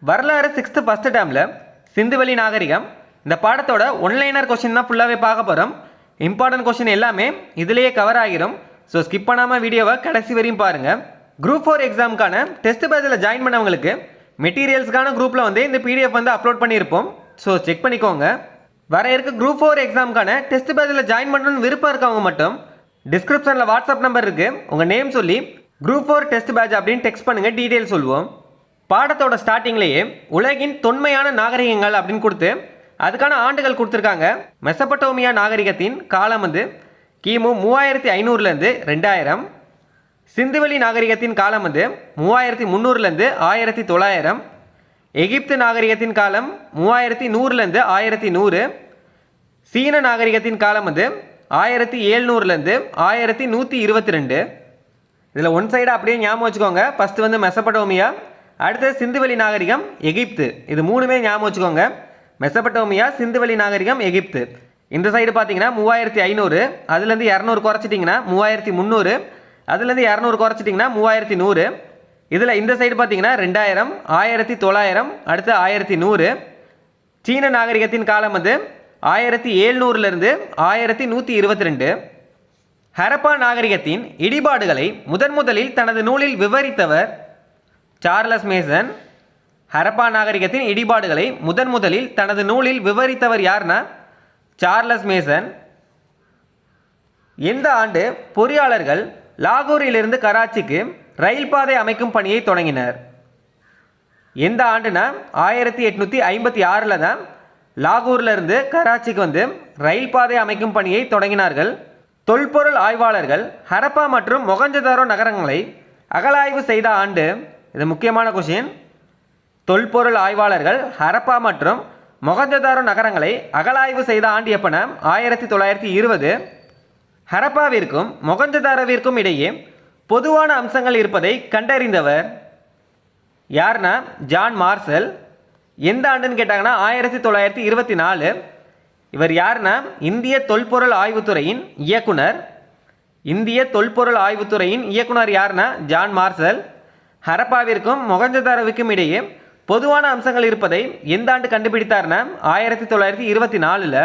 வரலாறு 6th first டேர்மில் சிந்துவெளி நாகரிகம் இந்த பாடத்தோட ஒன்லைனர் கொஸ்டின் தான் ஃபுல்லாகவே பார்க்க போகிறோம். இம்பார்ட்டன்ட் கொஸ்டின் எல்லாமே இதுலேயே கவர் ஆகிரும். ஸோ ஸ்கிப் பண்ணாமல் வீடியோவை கடைசி வரையும் பாருங்கள். குரூப் 4 எக்ஸாமுக்கான டெஸ்ட் பேட்சில் ஜாயின் பண்ணவங்களுக்கு மெட்டீரியல்ஸ்க்கான குரூப்பில் வந்து இந்த பிடிஎஃப் வந்து அப்லோட் பண்ணியிருப்போம். ஸோ செக் பண்ணிக்கோங்க. வர இருக்க குரூப் 4 எக்ஸாமுக்கான டெஸ்ட் பேட்சில் ஜாயின் பண்ணணும்னு விருப்பம் இருக்கவங்க மட்டும் டிஸ்கிரிப்ஷனில் வாட்ஸ்அப் நம்பர் இருக்குது, உங்கள் நேம் சொல்லி குரூப் 4 டெஸ்ட் பேட்ச் அப்படின்னு டெக்ஸ்ட் பண்ணுங்கள், டீட்டெயில் சொல்லுவோம். பாடத்தோட ஸ்டார்டிங்லேயே உலகின் தொன்மையான நாகரிகங்கள் அப்படின்னு கொடுத்து அதுக்கான ஆண்டுகள் கொடுத்துருக்காங்க. மெசபடோமியா நாகரிகத்தின் காலம் வந்து கிமு 3500லேருந்து 2000. சிந்துவெளி நாகரிகத்தின் காலம் வந்து 3300லேருந்து 1900. எகிப்து நாகரிகத்தின் காலம் 3100லேருந்து 1100. சீன நாகரிகத்தின் காலம் வந்து 1700லேருந்து 1122. இதில் ஒன் சைடு அப்படியே ஞாபகம் வச்சுக்கோங்க. ஃபஸ்ட்டு வந்து மெசபடோமியா, அடுத்தது சிந்துவெளி நாகரிகம், எகிப்து. இது மூணுமே ஞாபகம் வச்சுக்கோங்க. மெசபடோமியா, சிந்துவெளி நாகரிகம், எகிப்து. இந்த சைடு பார்த்தீங்கன்னா 3500, அதுலேருந்து 200 குறைச்சிட்டிங்கன்னா 3300, அதுலேருந்து 200 குறைச்சிட்டிங்கன்னா 3100. இதில் இந்த சைடு பார்த்தீங்கன்னா 2000, 1900, அடுத்து 1100. சீன நாகரிகத்தின் காலம் வந்து 1700லேருந்து 1122. ஹரப்பா நாகரிகத்தின் இடிபாடுகளை முதலில் தனது நூலில் விவரித்தவர் சார்லஸ் மேசன். ஹரப்பா நாகரிகத்தின் இடிபாடுகளை முதலில் தனது நூலில் விவரித்தவர் யார்னா சார்லஸ் மேசன். எந்த ஆண்டு பொறியாளர்கள் லாகூரிலிருந்து கராச்சிக்கு ரயில் பாதை அமைக்கும் பணியை தொடங்கினர்? எந்த ஆண்டுனா 1856 தான் லாகூர்லேருந்து கராச்சிக்கு வந்து ரயில் பாதை அமைக்கும் பணியை தொடங்கினார்கள். தொல்பொருள் ஆய்வாளர்கள் ஹரப்பா மற்றும் மொகஞ்சதாரோ நகரங்களை அகழாய்வு செய்த ஆண்டு? இது முக்கியமான கொஷின். தொல்பொருள் ஆய்வாளர்கள் ஹரப்பா மற்றும் மொகஞ்சதாரோ நகரங்களை அகழாய்வு செய்த ஆண்டு எப்பனா 1920. ஹரப்பாவிற்கும் மொகஞ்சதாரோவிற்கும் இடையே பொதுவான அம்சங்கள் இருப்பதை கண்டறிந்தவர் யார்னா ஜான் மார்சல். எந்த ஆண்டுன்னு கேட்டாங்கன்னா 1924. இவர் யார்னா இந்திய தொல்பொருள் ஆய்வுத்துறையின் இயக்குனர். இந்திய தொல்பொருள் ஆய்வுத்துறையின் இயக்குனர் யார்னா ஜான் மார்சல். ஹரப்பாவிற்கும் மொகஞ்சதாரோவிற்கும் இடையே பொதுவான அம்சங்கள் இருப்பதை எந்த ஆண்டு கண்டுபிடித்தார்னா 1924.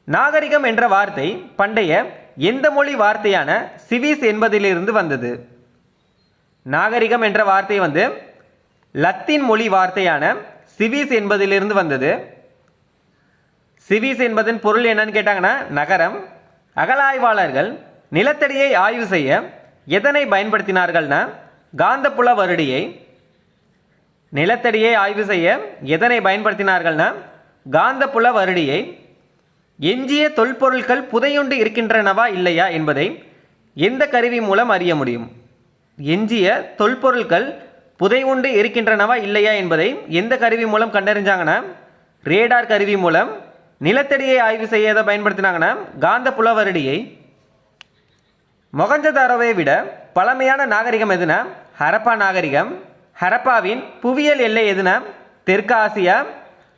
நாகரிகம் என்ற வார்த்தை பண்டைய எந்த மொழி வார்த்தையான சிவிஸ் என்பதிலிருந்து வந்தது? நாகரிகம் என்ற வார்த்தை வந்து லத்தீன் மொழி வார்த்தையான சிவிஸ் என்பதிலிருந்து வந்தது. சிவிஸ் என்பதன் பொருள் என்னன்னு கேட்டாங்கன்னா நகரம். அகழாய்வாளர்கள் நிலத்தடியை ஆய்வு செய்ய எதனை பயன்படுத்தினார்கள்னா காந்தப்புல வருடியை. நிலத்தடியை ஆய்வு செய்ய எதனை பயன்படுத்தினார்கள்னா காந்தப்புல வருடியை. எஞ்சிய தொல்பொருட்கள் புதையுண்டு இருக்கின்றனவா இல்லையா என்பதை எந்த கருவி மூலம் அறிய முடியும்? எஞ்சிய தொல்பொருட்கள் புதையுண்டு இருக்கின்றனவா இல்லையா என்பதை எந்த கருவி மூலம் கண்டறிஞ்சாங்கன்னா ரேடார் கருவி மூலம். நிலத்தடியை ஆய்வு செய்ய எதை பயன்படுத்தினாங்கன்னா காந்தப்புல வருடியை. மொகஞ்சதாரோவை விட பழமையான நாகரிகம் எதுனா ஹரப்பா நாகரிகம். ஹரப்பாவின் புவியியல் எல்லை எதுனா தெற்கு ஆசியா.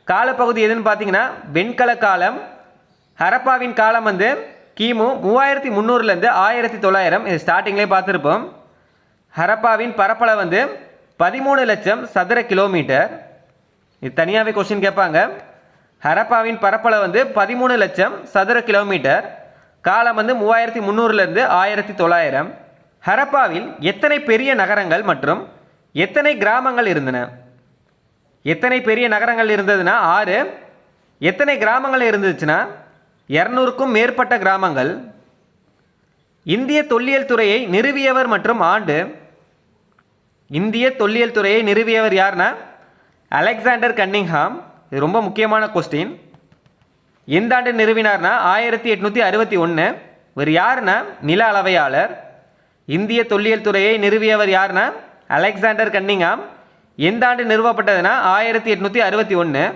காலப்பகுதி எதுன்னு பார்த்தீங்கன்னா வெண்கல காலம். ஹரப்பாவின் காலம் வந்து கிமு 3300லேருந்து 1900. இது ஸ்டார்டிங்லேயே பார்த்துருப்போம். ஹரப்பாவின் பரப்பளவு வந்து 13 லட்சம் சதுர கிலோமீட்டர். இது தனியாகவே கொஸ்டின் கேட்பாங்க. ஹரப்பாவின் பரப்பளவு வந்து 13 லட்சம் சதுர கிலோமீட்டர். காலம் வந்து 3300லேருந்து 1900. ஹரப்பாவில் எத்தனை பெரிய நகரங்கள் மற்றும் எத்தனை கிராமங்கள் இருந்தன? எத்தனை பெரிய நகரங்கள் இருந்ததுன்னா 6. எத்தனை கிராமங்கள் இருந்துச்சுன்னா 200க்கும் மேற்பட்ட கிராமங்கள். இந்திய தொல்லியல் துறையை நிறுவியவர் மற்றும் ஆண்டு? இந்திய தொல்லியல் துறையை நிறுவியவர் யார்னா அலெக்சாண்டர் கன்னிங்ஹாம். இது ரொம்ப முக்கியமான கொஸ்டின். எந்த ஆண்டு நிறுவினார்னா 1861. இவர் யாருன்னா நில அளவையாளர். இந்திய தொல்லியல் துறையை நிறுவியவர் யார்னா அலெக்சாண்டர் கன்னிங்ஹாம். எந்த ஆண்டு நிறுவப்பட்டதுன்னா 1861.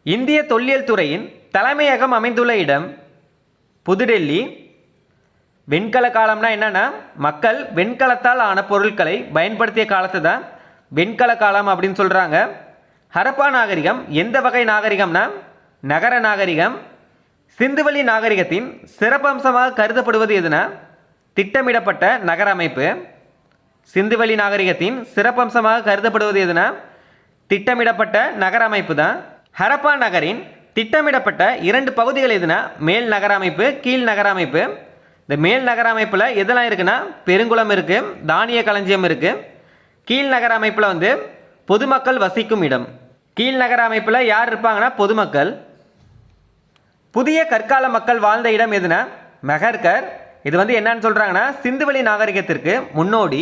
இந்திய தொல்லியல் துறையின் தலைமையகம் அமைந்துள்ள இடம் புதுடெல்லி. வெண்கல காலம்னா என்னன்னா மக்கள் வெண்கலத்தால் ஆன பொருட்களை பயன்படுத்திய காலத்தை தான் வெண்கல காலம் அப்படின்னு சொல்கிறாங்க. ஹரப்பா நாகரிகம் எந்த வகை நாகரிகம்னா நகர நாகரிகம். சிந்துவெளி நாகரிகத்தின் சிறப்பம்சமாக கருதப்படுவது எதுனா திட்டமிடப்பட்ட நகர அமைப்பு. சிந்துவெளி நாகரிகத்தின் சிறப்பம்சமாக கருதப்படுவது எதுனா திட்டமிடப்பட்ட நகர அமைப்பு தான். ஹரப்பா நகரின் திட்டமிடப்பட்ட 2 பகுதிகள் எதுனா மேல் நகர அமைப்பு, கீழ் நகர அமைப்பு. இந்த மேல் நகர அமைப்பில் எதெல்லாம் இருக்குன்னா பெருங்குளம் இருக்குது, தானிய களஞ்சியம் இருக்குது. கீழ் நகர அமைப்பில் வந்து பொதுமக்கள் வசிக்கும் இடம். கீழ் நகர அமைப்பில் யார் இருப்பாங்கன்னா பொதுமக்கள். புதிய கற்கால மக்கள் வாழ்ந்த இடம் எதுனா மெஹர்கர். இது வந்து என்னன்னு சொல்கிறாங்கன்னா சிந்துவெளி நாகரிகத்திற்கு முன்னோடி.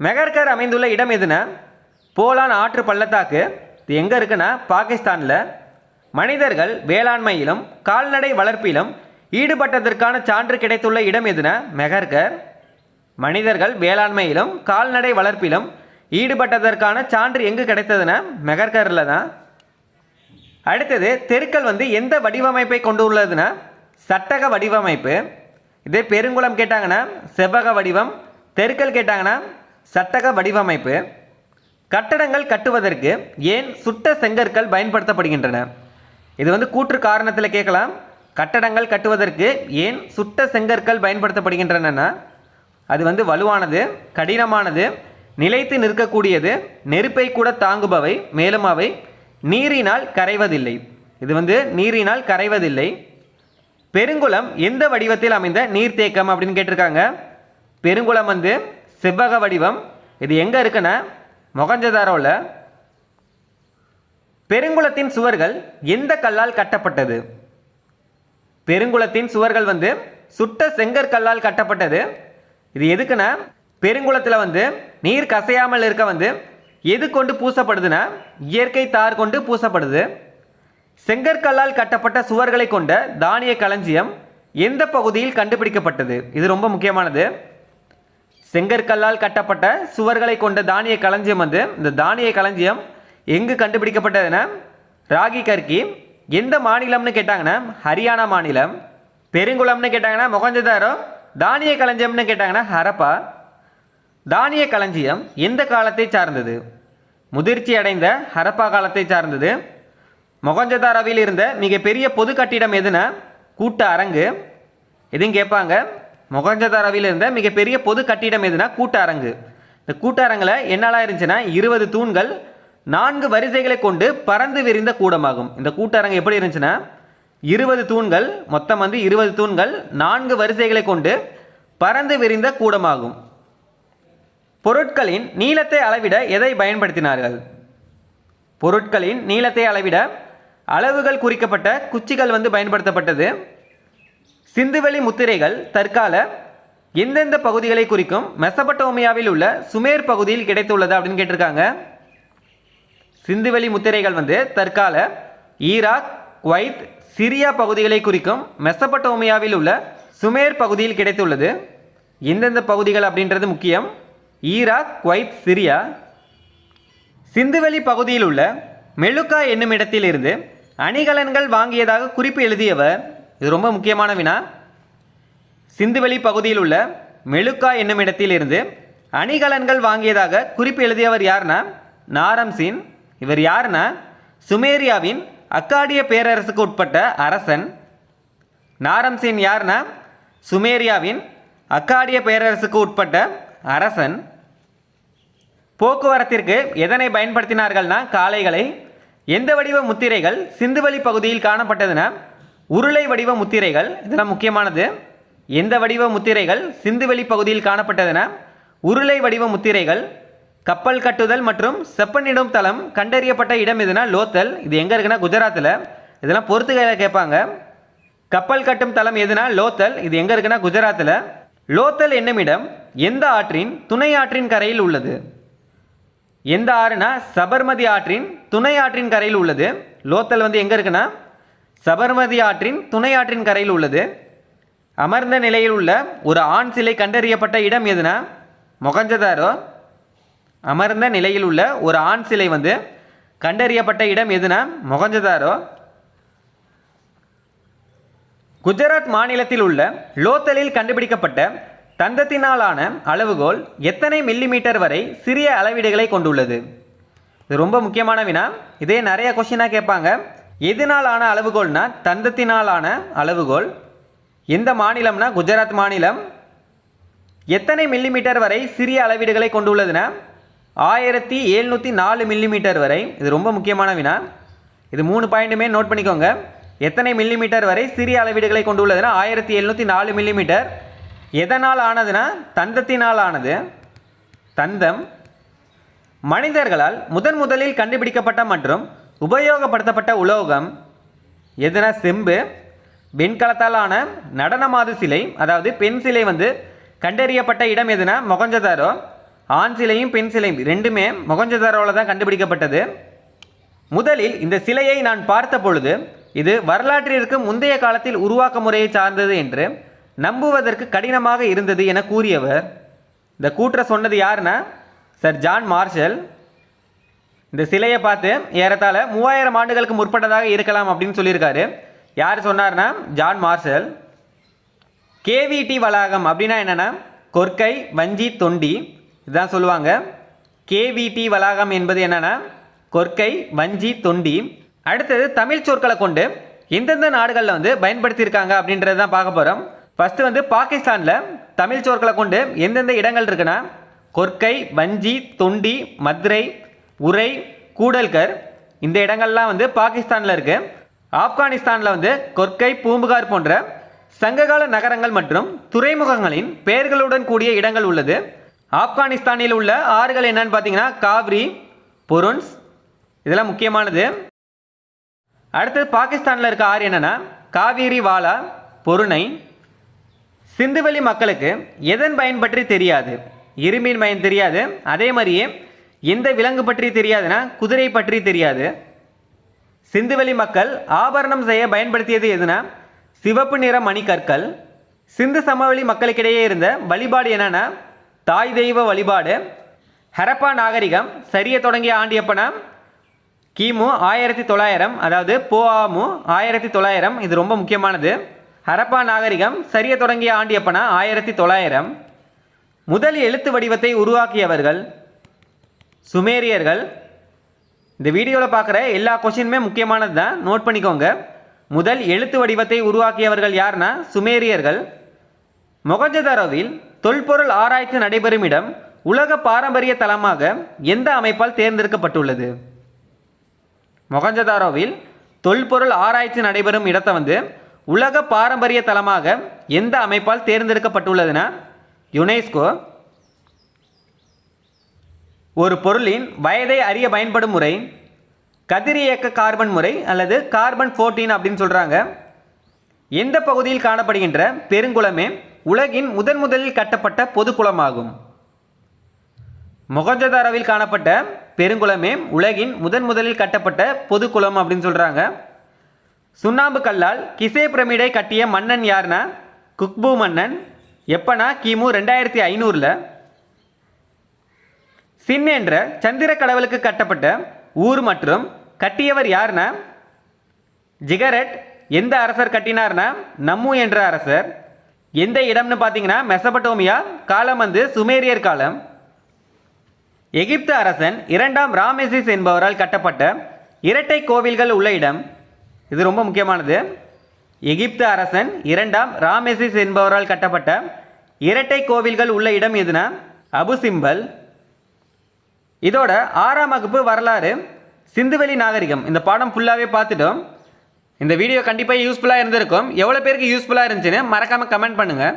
மெஹர்கர் அமைந்துள்ள இடம் எதுனா போலான் ஆற்று பள்ளத்தாக்கு. இது எங்கே இருக்குன்னா பாகிஸ்தானில். மனிதர்கள் வேளாண்மையிலும் கால்நடை வளர்ப்பிலும் ஈடுபட்டதற்கான சான்று கிடைத்துள்ள இடம் எதுனா மெஹர்கர். மனிதர்கள் வேளாண்மையிலும் கால்நடை வளர்ப்பிலும் ஈடுபட்டதற்கான சான்று எங்கு கிடைத்ததுன்னா மெஹர்கரில் தான். அடுத்தது தெருக்கள் வந்து எந்த வடிவமைப்பை கொண்டு உள்ளதுன்னா சட்டக வடிவமைப்பு. இதே பெருங்குளம் கேட்டாங்கன்னா செவ்வக வடிவம், தெருக்கள் கேட்டாங்கன்னா சட்டக வடிவமைப்பு. கட்டடங்கள் கட்டுவதற்கு ஏன் சுட்ட செங்கற்கள் பயன்படுத்தப்படுகின்றன? இது வந்து கூற்று காரணத்தில் கேட்கலாம். கட்டடங்கள் கட்டுவதற்கு ஏன் சுட்ட செங்கற்கள் பயன்படுத்தப்படுகின்றன? அது வந்து வலுவானது, கடினமானது, நிலைத்து நிற்கக்கூடியது, நெருப்பை கூட தாங்குபவை, மேலும் அவை நீரினால் கரைவதில்லை. இது வந்து நீரினால் கரைவதில்லை. பெருங்குளம் எந்த வடிவத்தில் அமைந்த நீர்த்தேக்கம் அப்படின்னு கேட்டிருக்காங்க. பெருங்குளம் வந்து செவ்வக வடிவம். இது எங்கே இருக்குன்னா மொகஞ்சதாரோவில். பெருங்குளத்தின் சுவர்கள் எந்த கல்லால் கட்டப்பட்டது? பெருங்குளத்தின் சுவர்கள் வந்து சுட்ட செங்கற்கல்லால் கட்டப்பட்டது. இது எதுக்குன்னா பெருங்குளத்தில் வந்து நீர் கசையாமல் இருக்க வந்து எது கொண்டு பூசப்படுதுன்னா இயற்கை தார் கொண்டு பூசப்படுது. செங்கற்கல்லால் கட்டப்பட்ட சுவர்களை கொண்ட தானிய களஞ்சியம் எந்த பகுதியில் கண்டுபிடிக்கப்பட்டது? இது ரொம்ப முக்கியமானது. செங்கற்கல்லால் கட்டப்பட்ட சுவர்களை கொண்ட தானிய களஞ்சியம் வந்து இந்த தானிய களஞ்சியம் எங்கு கண்டுபிடிக்கப்பட்டதுன்னா ராகி கர்கி. எந்த மாநிலம்னு கேட்டாங்கன்னா ஹரியானா மாநிலம். பெருங்குளம்னு கேட்டாங்கன்னா மொகஞ்சதாரோ, தானிய களஞ்சியம்னு கேட்டாங்கன்னா ஹரப்பா. தானிய களஞ்சியம் எந்த காலத்தை சார்ந்தது? முதிர்ச்சி அடைந்த ஹரப்பா காலத்தை சார்ந்தது. மொகஞ்சதாரோவில் இருந்த மிகப்பெரிய பொது கட்டிடம் எதுனா கூட்ட அரங்கு. எதுவும் கேட்பாங்க. மொகஞ்சதாரோவில் இருந்த மிகப்பெரிய பொது கட்டிடம் எதுனா கூட்ட அரங்கு. இந்த கூட்ட அரங்கில் என்னெல்லாம் இருந்துச்சுன்னா 20 தூண்கள் 4 வரிசைகளை கொண்டு பறந்து விரிந்த கூடமாகும். இந்த கூட்டரங்கு எப்படி இருந்துச்சுன்னா 20 தூண்கள், மொத்தம் வந்து 20 தூண்கள் 4 வரிசைகளை கொண்டு பறந்து விரிந்த கூடமாகும். பொருட்களின் நீளத்தை அளவிட எதை பயன்படுத்தினார்கள்? பொருட்களின் நீளத்தை அளவிட அளவுகள் குறிக்கப்பட்ட குச்சிகள் வந்து பயன்படுத்தப்பட்டது. சிந்துவெளி முத்திரைகள் தற்கால எந்தெந்த பகுதிகளை குறிக்கும்? மெசபடோமியாவில் உள்ள சுமேர் பகுதியில் கிடைத்துள்ளது அப்படின்னு கேட்டிருக்காங்க. சிந்துவெளி முத்திரைகள் வந்து தற்கால ஈராக், குவைத், சிரியா பகுதிகளை குறிக்கும். மெசபடோமியாவில் உள்ள சுமேர் பகுதியில் கிடைத்துள்ளது. எந்தெந்த பகுதிகள் அப்படின்றது முக்கியம். Iraq, Kuwait, Syria. சிந்துவெளி பகுதியில் உள்ள மெலுக்கா என்னும் இடத்தில் இருந்து அணிகலன்கள் வாங்கியதாக குறிப்பு எழுதியவர்? இது ரொம்ப முக்கியமான வினா. சிந்துவெளி பகுதியில் உள்ள மெலுக்கா என்னும் இடத்தில் இருந்து அணிகலன்கள் வாங்கியதாக குறிப்பு எழுதியவர் யாருன்னா நாரம்சின். இவர் யாருன்னா சுமேரியாவின் அக்காடிய பேரரசுக்கு உட்பட்ட அரசன். நாரம்சின் யாருன்னா சுமேரியாவின் அக்காடிய பேரரசுக்கு உட்பட்ட அரசன். போக்குவரத்திற்கு எதனை பயன்படுத்தினார்கள்னா காளைகளை. எந்த வடிவ முத்திரைகள் சிந்துவெளி பகுதியில் காணப்பட்டதுன்னா உருளை வடிவ முத்திரைகள். இதெல்லாம் முக்கியமானது. எந்த வடிவ முத்திரைகள் சிந்துவெளி பகுதியில் காணப்பட்டதுன்னா உருளை வடிவ முத்திரைகள். கப்பல் கட்டுதல் மற்றும் செப்பனிடும் தளம் கண்டறியப்பட்ட இடம் எதுனா லோத்தல். இது எங்கே இருக்குன்னா குஜராத்தில். இதெல்லாம் பொறுத்துகையில் கேட்பாங்க. கப்பல் கட்டும் தளம் எதுனா லோத்தல். இது எங்கே இருக்குன்னா குஜராத்தில். லோத்தல் என்னும் இடம் எந்த ஆற்றின் துணை ஆற்றின் கரையில் உள்ளது? எந்த ஆறுனா சபர்மதி ஆற்றின் துணை ஆற்றின் கரையில் உள்ளது. லோத்தல் வந்து எங்கே இருக்குன்னா சபர்மதி ஆற்றின் துணை ஆற்றின் கரையில் உள்ளது. அமர்ந்த நிலையில் உள்ள ஒரு ஆண் சிலை கண்டறியப்பட்ட இடம் எதுனா மொகஞ்சதாரோ. அமர்ந்த நிலையில் உள்ள ஒரு ஆண் சிலை வந்து கண்டறியப்பட்ட இடம் எதுனா மொகஞ்சதாரோ. குஜராத் மாநிலத்தில் உள்ள லோத்தலில் கண்டுபிடிக்கப்பட்ட தந்தத்தினாலான அளவுகோல் எத்தனை மில்லிமீட்டர் வரை சிறிய அளவீடுகளை கொண்டுள்ளது? இது ரொம்ப முக்கியமான வினா. இதே நிறைய கொஸ்டினாக கேட்பாங்க. எதனாலான அளவுகோல்னா தந்தத்தினாலான அளவுகோல். எந்த மாநிலம்னா குஜராத் மாநிலம். எத்தனை மில்லிமீட்டர் வரை சிறிய அளவீடுகளை கொண்டுள்ளதுன்னா 1704 மில்லிமீட்டர் வரை. இது ரொம்ப முக்கியமான வினா. இது 3 பாயிண்ட்டுமே நோட் பண்ணிக்கோங்க. எத்தனை மில்லிமீட்டர் வரை சிறிய அளவீடுகளை கொண்டுள்ளதுன்னா 1704 மில்லிமீட்டர். எதனால் ஆனதுன்னா தந்தத்தினால் ஆனது. தந்தம். மனிதர்களால் முதலில் கண்டுபிடிக்கப்பட்ட மற்றும் உபயோகப்படுத்தப்பட்ட உலோகம் எதுனா செம்பு. வெண்கலத்தால் ஆன நடனமாது சிலை, அதாவது பெண் சிலை கண்டறியப்பட்ட இடம் எதுனா மொகஞ்சதாரோ. ஆண் சிலையும் பெண் சிலையும் ரெண்டுமே மொகஞ்சதாரோவில் தான் கண்டுபிடிக்கப்பட்டது. முதலில் இந்த சிலையை நான் பார்த்த பொழுது இது வரலாற்றிற்கு முந்தைய காலத்தில் உருவாக்க முறையை சார்ந்தது என்று நம்புவதற்கு கடினமாக இருந்தது என கூறியவர். இந்த கூற்றை சொன்னது யாருன்னா சர் ஜான் மார்ஷல். இந்த சிலையை பார்த்து ஏறத்தாழ 3000 ஆண்டுகளுக்கு முற்பட்டதாக இருக்கலாம் அப்படின்னு சொல்லியிருக்காரு. யார் சொன்னார்னா ஜான் மார்ஷல். கேவிடி வளாகம் அப்படின்னா என்னென்னா கொற்கை வஞ்சி தொண்டி இதுதான் சொல்லுவாங்க. கேவிடி வளாகம் என்பது என்னென்னா கொற்கை வஞ்சி தொண்டி. அடுத்தது தமிழ் சொற்களை கொண்டு எந்தெந்த நாடுகளில் பயன்படுத்தியிருக்காங்க அப்படின்றது தான் பார்க்க போகிறோம். ஃபஸ்ட்டு பாகிஸ்தானில் தமிழ் சொற்களை கொண்டு எந்தெந்த இடங்கள் இருக்குன்னா கொற்கை வஞ்சி தொண்டி மதுரை உரை கூடல்கர் இந்த இடங்கள்லாம் பாகிஸ்தானில் இருக்குது. ஆப்கானிஸ்தானில் கொற்கை பூம்புகார் போன்ற சங்ககால நகரங்கள் மற்றும் துறைமுகங்களின் பெயர்களுடன் கூடிய இடங்கள் உள்ளது. ஆப்கானிஸ்தானில் உள்ள ஆறுகள் என்னன்னு பார்த்தீங்கன்னா காவிரி, பொருன்ஸ் இதெல்லாம் முக்கியமானது. அடுத்தது பாகிஸ்தானில் இருக்க ஆறு என்னென்னா காவிரி, வாலா, பொருணை. சிந்துவெளி மக்களுக்கு எதன் பயன் பற்றி தெரியாது? இரும்பின் பயன் தெரியாது. அதே மாதிரியே எந்த விலங்கு பற்றி தெரியாதுன்னா குதிரை பற்றி தெரியாது. சிந்துவெளி மக்கள் ஆபரணம் செய்ய பயன்படுத்தியது எதுனா சிவப்பு நிற மணிக்கற்கள். சிந்து சமவெளி மக்களுக்கிடையே இருந்த வழிபாடு என்னன்னா தாய் தெய்வ வழிபாடு. ஹரப்பா நாகரிகம் சரிய தொடங்கிய ஆண்டு எப்பனா கிமு 1900, அதாவது போஆமு 1900. இது ரொம்ப முக்கியமானது. ஹரப்பா நாகரிகம் சரிய தொடங்கிய ஆண்டு எப்பனா 1900. முதல் எழுத்து வடிவத்தை உருவாக்கியவர்கள் சுமேரியர்கள். இந்த வீடியோவில் பார்க்குற எல்லா கொஷினுமே முக்கியமானது தான், நோட் பண்ணிக்கோங்க. முதல் எழுத்து வடிவத்தை உருவாக்கியவர்கள் யாருன்னா சுமேரியர்கள். மொகஞ்சதாரோவில் தொல்பொருள் ஆராய்ச்சி நடைபெறும் இடம் உலக பாரம்பரிய தலமாக எந்த அமைப்பால் தேர்ந்தெடுக்கப்பட்டுள்ளது? மொகஞ்சதாரோவில் தொல்பொருள் ஆராய்ச்சி நடைபெறும் இடத்தை உலக பாரம்பரிய தலமாக எந்த அமைப்பால் தேர்ந்தெடுக்கப்பட்டுள்ளதுன்னா யுனெஸ்கோ. ஒரு பொருளின் வயதை அறிய பயன்படும் முறை கதிரியக்க கார்பன் முறை அல்லது கார்பன் 14 அப்படின்னு சொல்கிறாங்க. எந்த பகுதியில் காணப்படுகின்ற பெருங்குளமே உலகின் முதலில் கட்டப்பட்ட பொதுக்குளமாகும்? மொகஞ்சதாரோவில் காணப்பட்ட பெருங்குளமே உலகின் முதலில் கட்டப்பட்ட பொதுக்குளம் அப்படின்னு சொல்கிறாங்க. சுண்ணாம்பு கல்லால் கிசே பிரமிடை கட்டிய மன்னன் யாருன்னா குக்பு மன்னன். எப்பனா கிமு 2500. சின் என்ற சந்திர கடவுளுக்கு கட்டப்பட்ட ஊர் மற்றும் கட்டியவர் யாருன்னா ஜிகரெட். எந்த அரசர் கட்டினார்னா நம்மு என்ற அரசர். எந்த இடம்னு பார்த்தீங்கன்னா மெசபடோமியா. காலம் சுமேரியர் காலம். எகிப்து அரசன் 2ஆம் ராமெசிஸ் என்பவரால் கட்டப்பட்ட இரட்டை கோவில்கள் உள்ள இடம். இது ரொம்ப முக்கியமானது. எகிப்து அரசன் 2ஆம் ராமெசிஸ் என்பவரால் கட்டப்பட்ட இரட்டை கோவில்கள் உள்ள இடம் எதுனா அபு சிம்பல். இதோட 6ஆம் வகுப்பு வரலாறு சிந்துவெளி நாகரிகம் இந்த பாடம் ஃபுல்லாகவே பார்த்துட்டோம். இந்த வீடியோ கண்டிப்பாக யூஸ்ஃபுல்லாக இருந்திருக்கும். எவ்வளோ பேருக்கு யூஸ்ஃபுல்லாக இருந்துச்சுன்னு மறக்காமல் கமெண்ட் பண்ணுங்கள்.